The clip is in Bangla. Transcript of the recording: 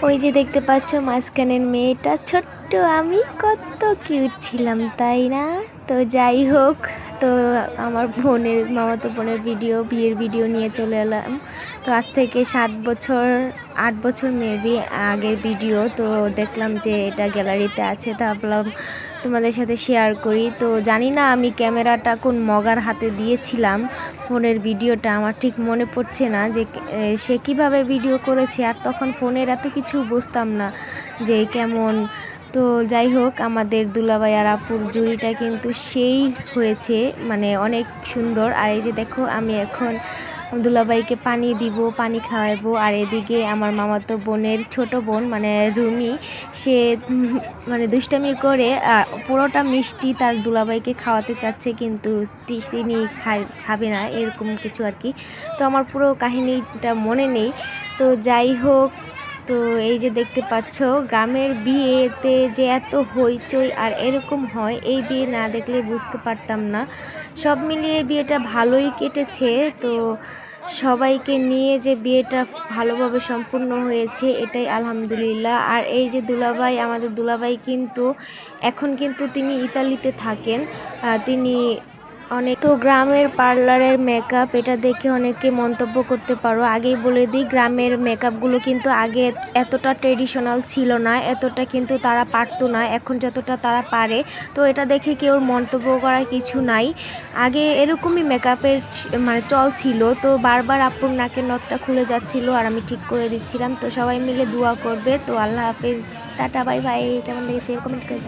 ওই যে দেখতে পাচ্ছ মাঝখানের মেয়েটা ছোট্ট, আমি কত কিউট ছিলাম তাই না? তো যাই হোক, তো আমার মামাতো বোনের বিয়ের ভিডিও নিয়ে চলে এলাম। তো আজ থেকে 7 বছর 8 বছর মেবি আগের ভিডিও। তো দেখলাম যে এটা গ্যালারিতে আছে, তা ভাবলাম তোমাদের সাথে শেয়ার করি। তো জানি না আমি ক্যামেরাটা কোন মগার হাতে দিয়েছিলাম, ফোনের ভিডিওটা আমার ঠিক মনে পড়ছে না যে সে কিভাবে ভিডিও করেছে। আর তখন ফোনের এত কিছু বুঝতাম না যে কেমন। তো যাই হোক, আমাদের দুলাভাই আর আপুর জুড়িটা কিন্তু সেই হয়েছে, মানে অনেক সুন্দর। আর এই যে দেখো, আমি এখন দুলাভাইকে পানি দিব, পানি খাওয়াবো। আর এদিকে আমার মামাতো বোনের ছোট বোন মানে রুমি, সে মানে দুষ্টামি করে পুরোটা মিষ্টি তার দুলাভাইকে খাওয়াতে চাচ্ছে, কিন্তু তিনি খাবে না, এরকম কিছু আর কি। তো আমার পুরো কাহিনীটা মনে নেই। তো যাই হোক, তো এই যে দেখতে পাচ্ছ গ্রামের বিয়েতে যে এত হইচই আর এরকম হয়, এই বিয়ে না দেখলে বুঝতে পারতাম না। সব মিলিয়ে বিয়েটা ভালোই কেটেছে। তো সবাইকে নিয়ে যে বিয়েটা ভালোভাবে সম্পূর্ণ হয়েছে, এটাই আলহামদুলিল্লাহ। আর এই যে দুলাভাই, আমাদের দুলাভাই কিন্তু এখন কিন্তু তিনি ইতালিতে থাকেন। তিনি অনেক তো গ্রামের পার্লারের মেকআপ, এটা দেখে অনেকে মন্তব্য করতে পারো। আগেই বলে দিই, গ্রামের মেকআপগুলো কিন্তু আগে এতটা ট্রেডিশনাল ছিল না, এতটা কিন্তু তারা পারতো না এখন যতটা তারা পারে। তো এটা দেখে কেউ মন্তব্য করার কিছু নাই। আগে এরকমই মেকআপের মানে চল ছিল। তো বারবার আপুর নাকের নথটা খুলে যাচ্ছিল আর আমি ঠিক করে দিচ্ছিলাম। তো সবাই মিলে দোয়া করবে। তো আল্লাহ হাফেজ, টাটা, বাই বাই। কেমন লেগেছে কমেন্ট করে।